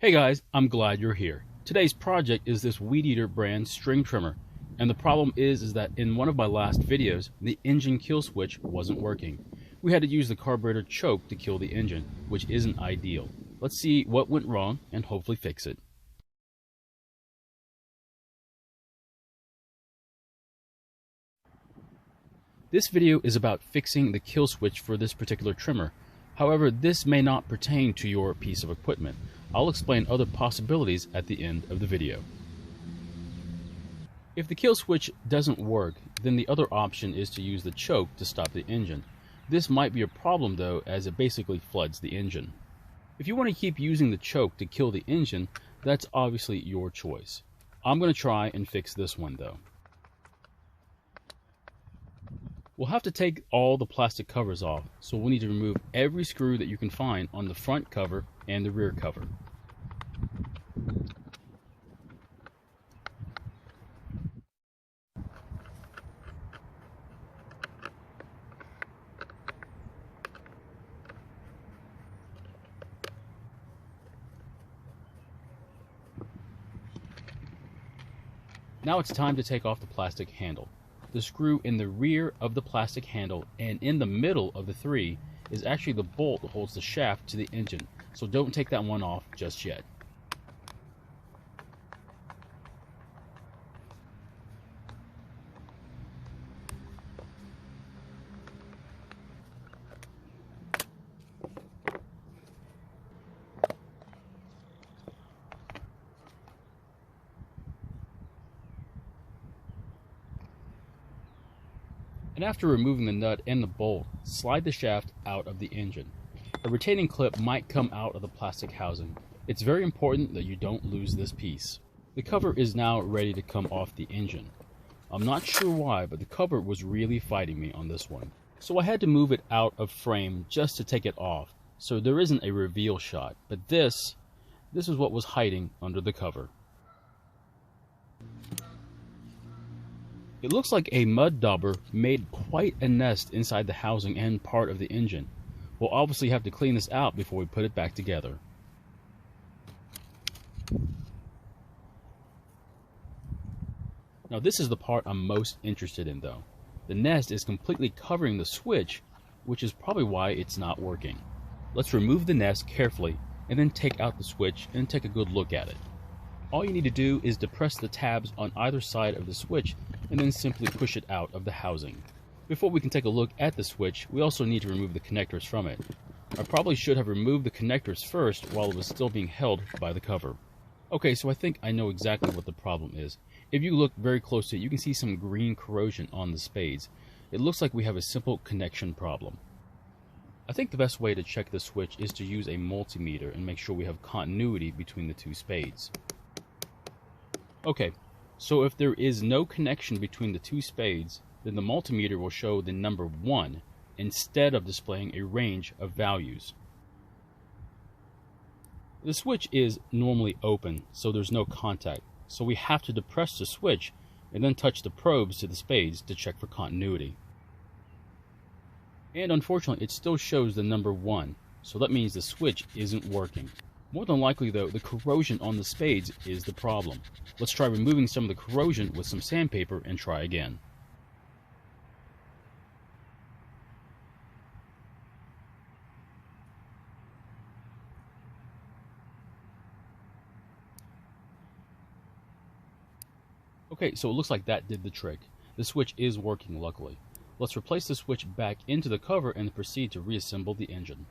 Hey guys, I'm glad you're here. Today's project is this Weed Eater brand string trimmer, and the problem is that in one of my last videos, the engine kill switch wasn't working. We had to use the carburetor choke to kill the engine, which isn't ideal. Let's see what went wrong and hopefully fix it. This video is about fixing the kill switch for this particular trimmer. However, this may not pertain to your piece of equipment. I'll explain other possibilities at the end of the video. If the kill switch doesn't work, then the other option is to use the choke to stop the engine. This might be a problem though, as it basically floods the engine. If you want to keep using the choke to kill the engine, that's obviously your choice. I'm going to try and fix this one though. We'll have to take all the plastic covers off, so we'll need to remove every screw that you can find on the front cover and the rear cover. Now it's time to take off the plastic handle. The screw in the rear of the plastic handle and in the middle of the three is actually the bolt that holds the shaft to the engine, so don't take that one off just yet. And after removing the nut and the bolt, slide the shaft out of the engine. A retaining clip might come out of the plastic housing. It's very important that you don't lose this piece. The cover is now ready to come off the engine. I'm not sure why, but the cover was really fighting me on this one. So I had to move it out of frame just to take it off, so there isn't a reveal shot. But this is what was hiding under the cover. It looks like a mud dauber made quite a nest inside the housing and part of the engine. We'll obviously have to clean this out before we put it back together. Now this is the part I'm most interested in though. The nest is completely covering the switch, which is probably why it's not working. Let's remove the nest carefully and then take out the switch and take a good look at it. All you need to do is depress the tabs on either side of the switch and then simply push it out of the housing. Before we can take a look at the switch, we also need to remove the connectors from it. I probably should have removed the connectors first while it was still being held by the cover. Okay, so I think I know exactly what the problem is. If you look very closely, you can see some green corrosion on the spades. It looks like we have a simple connection problem. I think the best way to check the switch is to use a multimeter and make sure we have continuity between the two spades. Okay, so if there is no connection between the two spades, then the multimeter will show the number 1 instead of displaying a range of values. The switch is normally open, so there's no contact, so we have to depress the switch and then touch the probes to the spades to check for continuity. And unfortunately, it still shows the number 1, so that means the switch isn't working. More than likely though, the corrosion on the spades is the problem. Let's try removing some of the corrosion with some sandpaper and try again. Okay, so it looks like that did the trick. The switch is working luckily. Let's replace the switch back into the cover and proceed to reassemble the engine.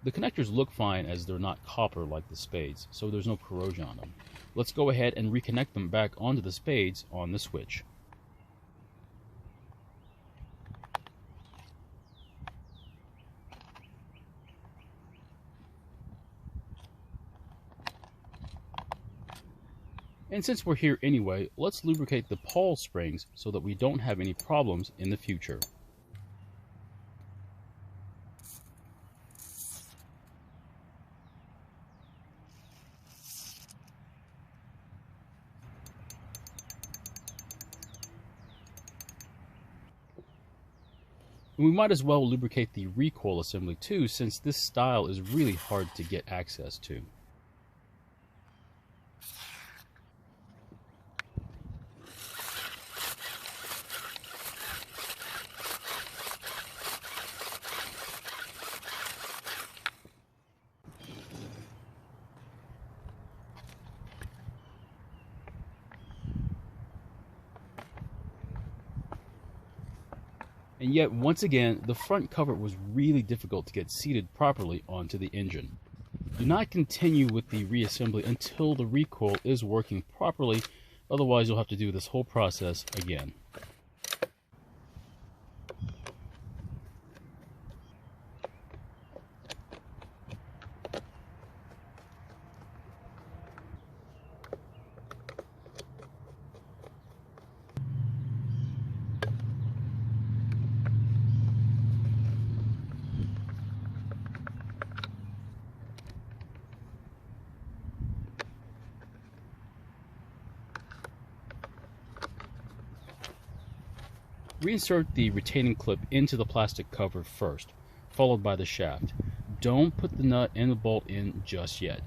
The connectors look fine as they're not copper like the spades, so there's no corrosion on them. Let's go ahead and reconnect them back onto the spades on the switch. And since we're here anyway, let's lubricate the pawl springs so that we don't have any problems in the future. And we might as well lubricate the recoil assembly too, since this style is really hard to get access to. And yet, once again, the front cover was really difficult to get seated properly onto the engine. Do not continue with the reassembly until the recoil is working properly, otherwise you'll have to do this whole process again. Reinsert the retaining clip into the plastic cover first, followed by the shaft. Don't put the nut and the bolt in just yet.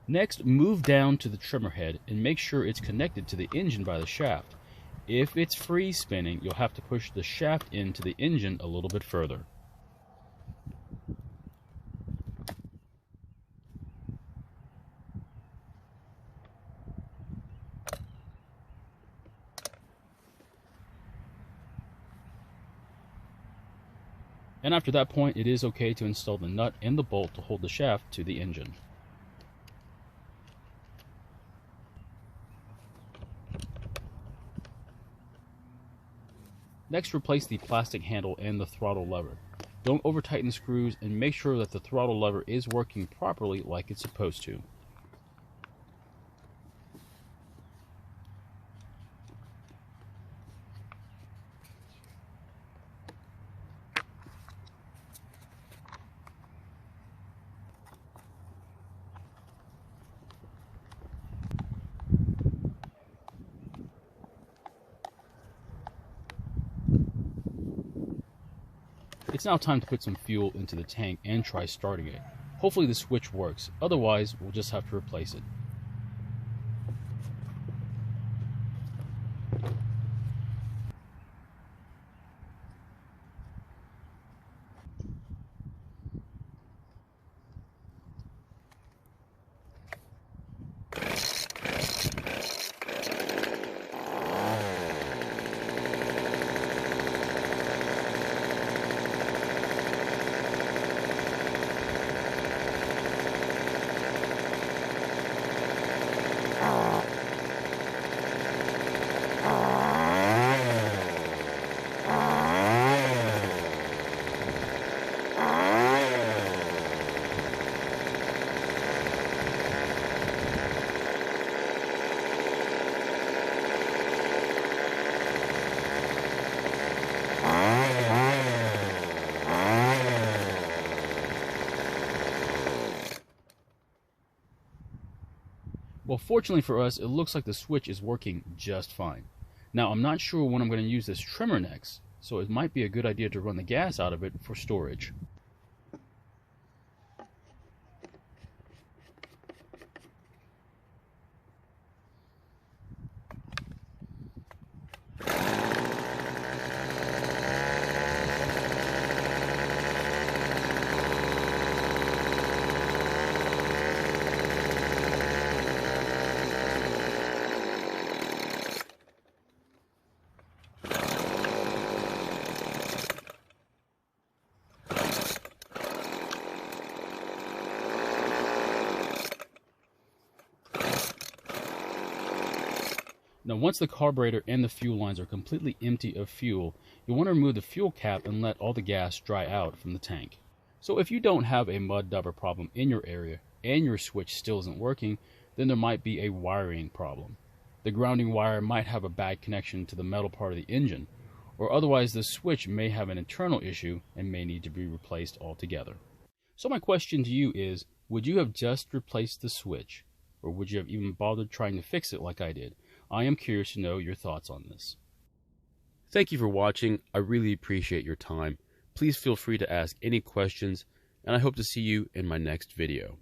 Next, move down to the trimmer head and make sure it's connected to the engine by the shaft. If it's free spinning, you'll have to push the shaft into the engine a little bit further. And after that point, it is okay to install the nut and the bolt to hold the shaft to the engine. Next, replace the plastic handle and the throttle lever. Don't over tighten the screws and make sure that the throttle lever is working properly like it's supposed to. It's now time to put some fuel into the tank and try starting it. Hopefully the switch works, otherwise we'll just have to replace it. Well, fortunately for us, it looks like the switch is working just fine. Now, I'm not sure when I'm going to use this trimmer next, so it might be a good idea to run the gas out of it for storage. Now, once the carburetor and the fuel lines are completely empty of fuel, you'll want to remove the fuel cap and let all the gas dry out from the tank. So if you don't have a mud dauber problem in your area and your switch still isn't working, then there might be a wiring problem. The grounding wire might have a bad connection to the metal part of the engine, or otherwise the switch may have an internal issue and may need to be replaced altogether. So my question to you is, would you have just replaced the switch, or would you have even bothered trying to fix it like I did? I am curious to know your thoughts on this. Thank you for watching. I really appreciate your time. Please feel free to ask any questions, and I hope to see you in my next video.